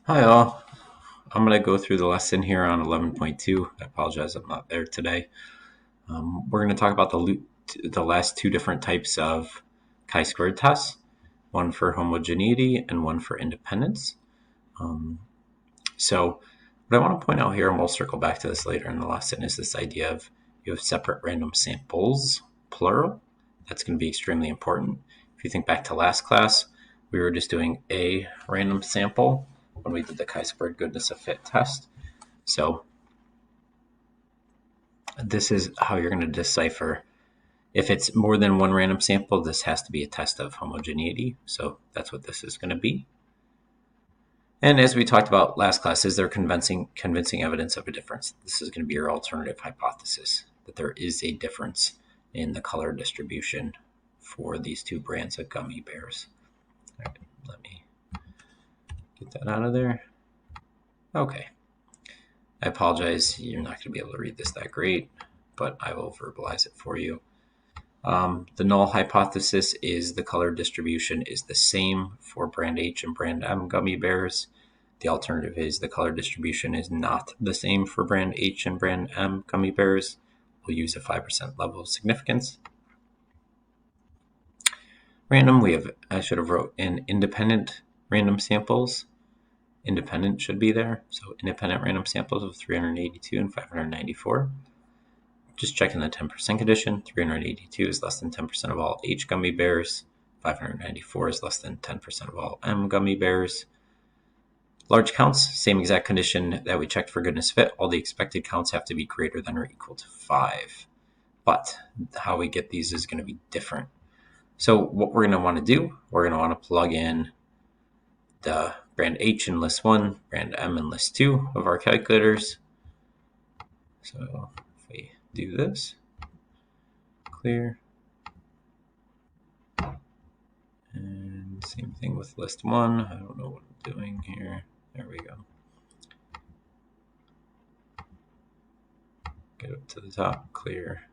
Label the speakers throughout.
Speaker 1: Hi all. I'm going to go through the lesson here on 11.2. I apologize I'm not there today. We're going to talk about the last two different types of chi-squared tests, one for homogeneity and one for independence. So what I want to point out here, and we'll circle back to this later in the lesson, is this idea of you have separate random samples, plural. That's going to be extremely important. If you think back to last class, we were just doing a random sample when we did the chi-squared goodness of fit test. So this is how you're going to decipher. If it's more than one random sample, this has to be a test of homogeneity. So that's what this is going to be. And as we talked about last class, is there convincing evidence of a difference? This is going to be your alternative hypothesis, that there is a difference in the color distribution for these two brands of gummy bears. All right, let me get that out of there. Okay. I apologize, you're not going to be able to read this that great, but I will verbalize it for you. The null hypothesis is the color distribution is the same for brand H and brand M gummy bears. The alternative is the color distribution is not the same for brand H and brand M gummy bears. We'll use a 5% level of significance. Random, I should have wrote in independent random samples. Independent should be there. So independent random samples of 382 and 594. Just checking the 10% condition. 382 is less than 10% of all H gummy bears. 594 is less than 10% of all M gummy bears. Large counts, same exact condition that we checked for goodness fit. All the expected counts have to be greater than or equal to 5. But how we get these is going to be different. So what we're going to want to do, we're going to want to plug in the brand H in list 1, brand M in list 2 of our calculators. So if we do this, clear. And same thing with list 1. I don't know what I'm doing here. There we go. Get up to the top, clear.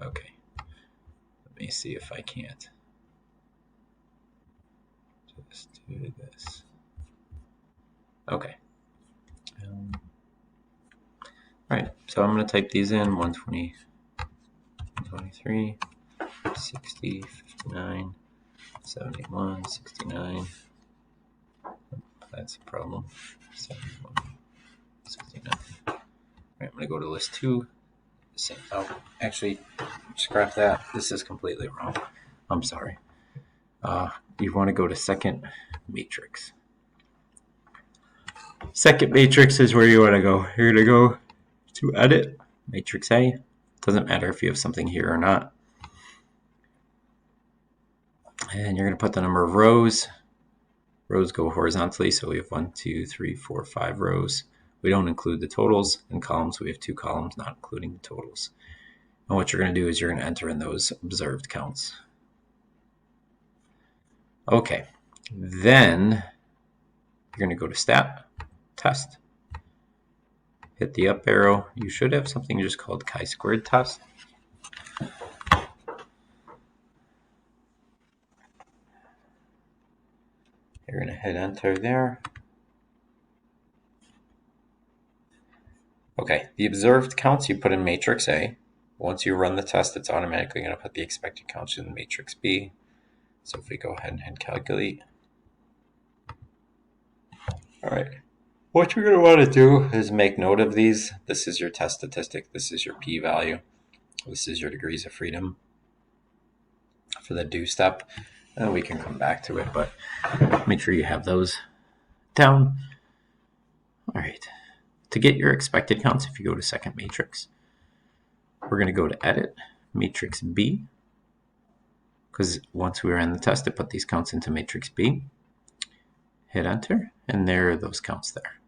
Speaker 1: Okay. Let me see if I can't. Just do this. Okay. All right, so I'm going to type these in, 120, 123, 60, 59, 71, 69. That's a problem. 71, 69. All right, I'm going to go to list 2. Oh, actually, scrap that. This is completely wrong. I'm sorry. You want to go to second matrix. Second matrix is where you want to go. You're going to go to edit, matrix A. Doesn't matter if you have something here or not. And you're going to put the number of rows. Rows go horizontally, so we have 1, 2, 3, 4, 5 rows. We don't include the totals. In columns, we have 2 columns, not including the totals. And what you're going to do is you're going to enter in those observed counts. Okay, then you're going to go to stat, test, hit the up arrow. You should have something just called chi-squared test. You're going to hit enter there. Okay, the observed counts you put in matrix A. Once you run the test, it's automatically going to put the expected counts in matrix B. So if we go ahead and hit calculate. All right. What you're going to want to do is make note of these. This is your test statistic. This is your p-value. This is your degrees of freedom for the do step. And we can come back to it, but make sure you have those down. All right. To get your expected counts, if you go to second matrix, we're going to go to edit, matrix B, because once we ran the test, it put these counts into matrix B. Hit enter, and there are those counts there.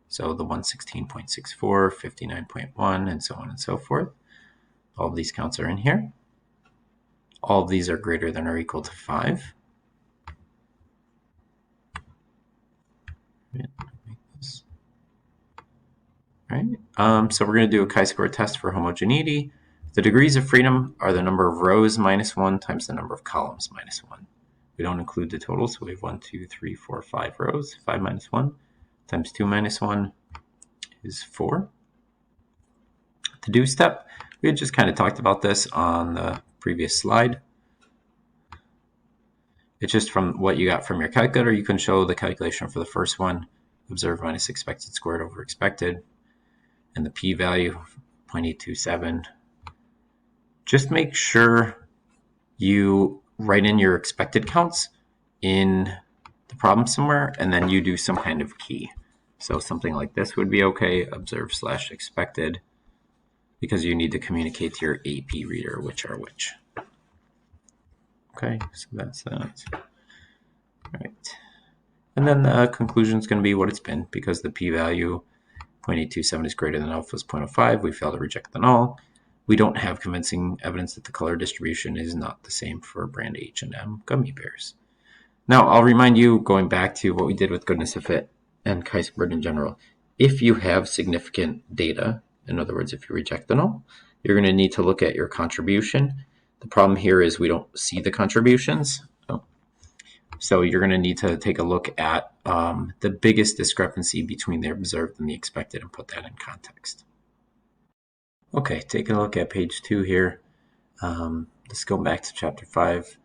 Speaker 1: So the 116.64, 59.1, and so on and so forth. All of these counts are in here. All of these are greater than or equal to 5. Right. So we're going to do a chi-square test for homogeneity. The degrees of freedom are the number of rows minus 1 times the number of columns minus 1. We don't include the total, so we have 1, 2, 3, 4, 5 rows. 5 minus 1, times 2 minus 1 is 4. The do step, we had just kind of talked about this on the previous slide. It's just from what you got from your calculator. You can show the calculation for the first one, observed minus expected squared over expected, and the p-value 0.827. Just make sure you write in your expected counts in the problem somewhere, and then you do some kind of key. So something like this would be okay, observed / expected, because you need to communicate to your AP reader which are which. Okay, so that's that. All right. And then the conclusion is going to be what it's been, because the p-value 0.827 is greater than alpha is 0.05. We fail to reject the null. We don't have convincing evidence that the color distribution is not the same for brand H&M gummy bears. Now, I'll remind you, going back to what we did with goodness of fit and chi-squared in general, if you have significant data, in other words, if you reject the null, you're going to need to look at your contribution. The problem here is we don't see the contributions. So you're going to need to take a look at the biggest discrepancy between the observed and the expected and put that in context. Okay, taking a look at page 2 here. Let's go back to chapter 5.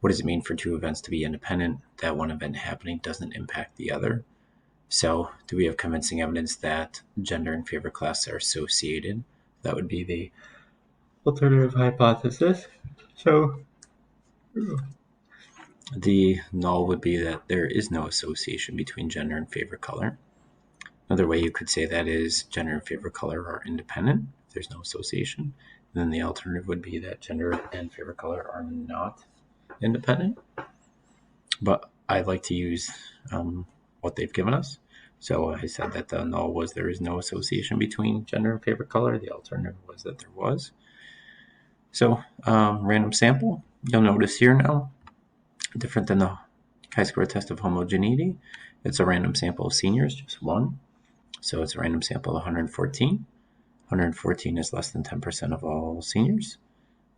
Speaker 1: What does it mean for two events to be independent? That one event happening doesn't impact the other. So do we have convincing evidence that gender and favorite class are associated? That would be the alternative hypothesis. So the null would be that there is no association between gender and favorite color. Another way you could say that is gender and favorite color are independent. There's no association. And then the alternative would be that gender and favorite color are not independent. But I like to use what they've given us. So I said that the null was there is no association between gender and favorite color. The alternative was that there was. So random sample, you'll notice here now, different than the chi-square test of homogeneity. It's a random sample of seniors, just one. So it's a random sample of 114. 114 is less than 10% of all seniors.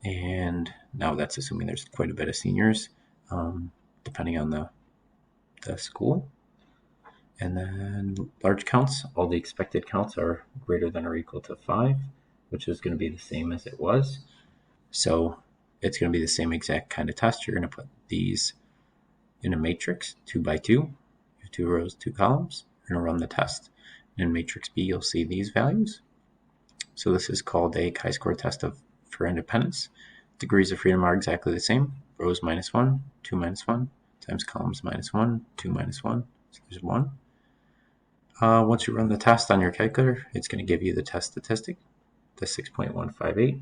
Speaker 1: And now that's assuming there's quite a bit of seniors, depending on the school. And then large counts, all the expected counts are greater than or equal to 5, which is going to be the same as it was. So it's going to be the same exact kind of test. You're going to put these in a matrix, 2 by 2. You have 2 rows, 2 columns. You're going to run the test. In matrix B, you'll see these values. So this is called a chi-square test for independence. Degrees of freedom are exactly the same. Rows minus 1, 2 minus 1, times columns minus 1, 2 minus 1. So there's 1. Once you run the test on your calculator, it's going to give you the test statistic, the 6.158,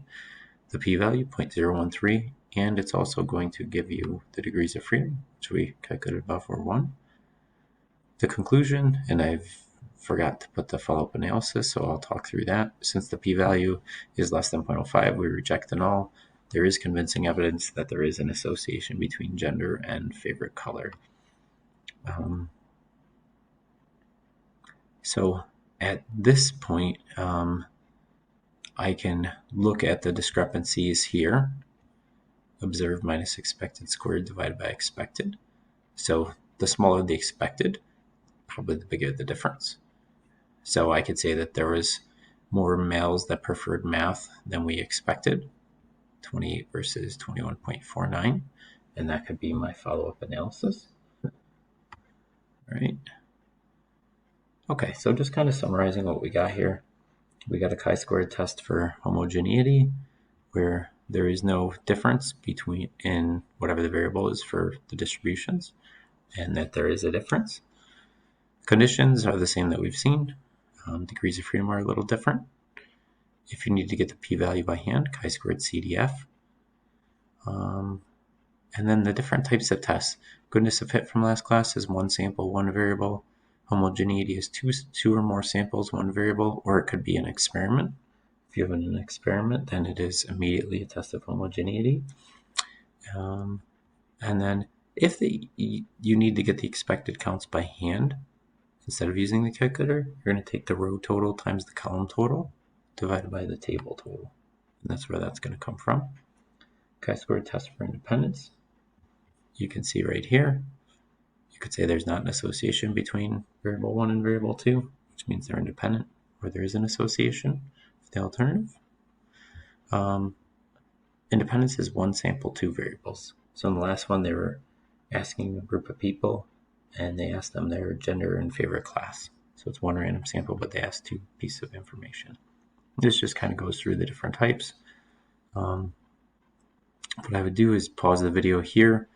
Speaker 1: the p-value 0.013, and it's also going to give you the degrees of freedom, which we calculated above were 1. The conclusion, and I've forgot to put the follow-up analysis, so I'll talk through that. Since the p-value is less than 0.05, we reject the null. There is convincing evidence that there is an association between gender and favorite color. So at this point, I can look at the discrepancies here. Observed minus expected squared divided by expected. So the smaller the expected, probably the bigger the difference. So I could say that there was more males that preferred math than we expected, 28 versus 21.49, and that could be my follow-up analysis. All right. Okay, so just kind of summarizing what we got here. We got a chi-squared test for homogeneity, where there is no difference in whatever the variable is for the distributions, and that there is a difference. Conditions are the same that we've seen. Degrees of freedom are a little different. If you need to get the p-value by hand, chi-squared CDF. And then the different types of tests. Goodness of fit from last class is 1 sample, 1 variable. Homogeneity is two or more samples, 1 variable, or it could be an experiment. If you have an experiment, then it is immediately a test of homogeneity. And then if you need to get the expected counts by hand, instead of using the calculator, you're going to take the row total times the column total divided by the table total. And that's where that's going to come from. Chi-squared test for independence. You can see right here, You could say there's not an association between variable 1 and variable 2, which means they're independent, or there is an association with the alternative. Independence is one sample, two variables. So in the last one, they were asking a group of people, and they asked them their gender and favorite class. So it's one random sample, but they asked two pieces of information. This just kind of goes through the different types. What I would do is pause the video here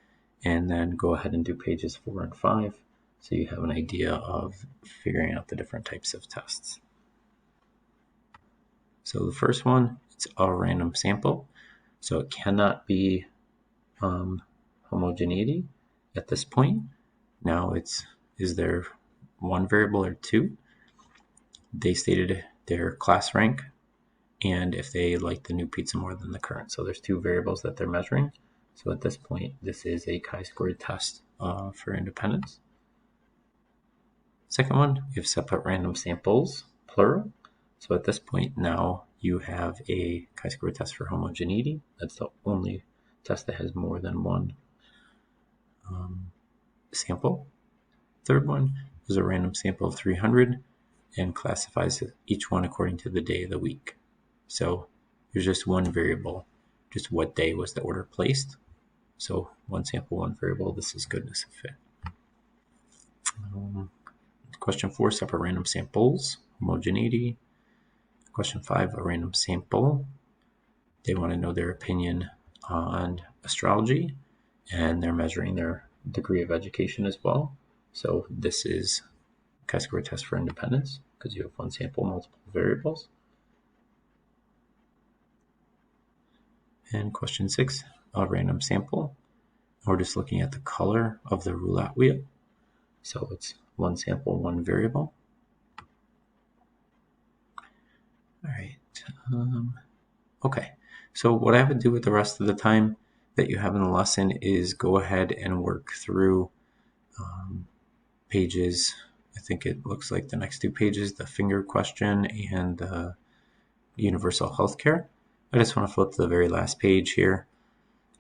Speaker 1: and then go ahead and do pages 4 and 5 so you have an idea of figuring out the different types of tests. So the first one, it's a random sample. So it cannot be homogeneity at this point. Now is there one variable or two? They stated their class rank and if they like the new pizza more than the current. So there's two variables that they're measuring. So at this point, this is a chi-squared test for independence. Second one, we have separate random samples, plural. So at this point now you have a chi-squared test for homogeneity. That's the only test that has more than one sample. Third one is a random sample of 300 and classifies each one according to the day of the week. So there's just one variable, just what day was the order placed. So one sample, one variable, this is goodness of fit. Question 4, separate random samples, homogeneity. Question 5, a random sample. They want to know their opinion on astrology, and they're measuring their degree of education as well. So this is chi-squared test for independence because you have one sample, multiple variables. And question 6, a random sample. We're just looking at the color of the roulette wheel. So it's one sample, one variable. All right. Okay. So what I would do with the rest of the time that you have in the lesson is go ahead and work through pages. I think it looks like the next two pages, the finger question and the universal healthcare. I just want to flip to the very last page here.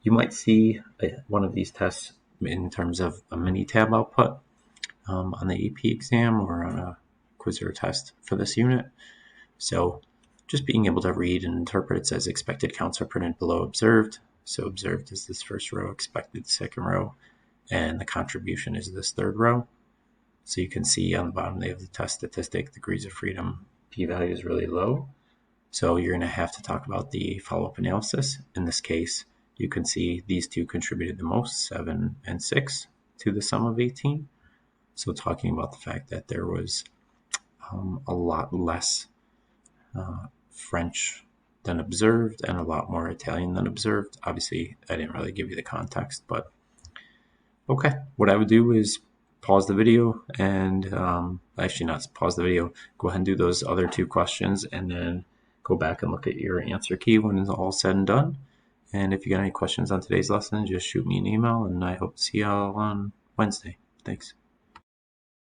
Speaker 1: You might see one of these tests in terms of a mini tab output on the AP exam or on a quiz or test for this unit. So just being able to read and interpret, it says expected counts are printed below observed. So observed is this first row, expected second row, and the contribution is this third row. So you can see on the bottom they have the test statistic, degrees of freedom, p-value is really low. So you're going to have to talk about the follow-up analysis. In this case, you can see these two contributed the most, 7 and 6, to the sum of 18. So talking about the fact that there was a lot less French than observed and a lot more Italian than observed. Obviously, I didn't really give you the context, but okay. What I would do is pause the video and actually not pause the video, go ahead and do those other two questions and then go back and look at your answer key when it's all said and done. And if you got any questions on today's lesson, just shoot me an email and I hope to see you all on Wednesday. Thanks.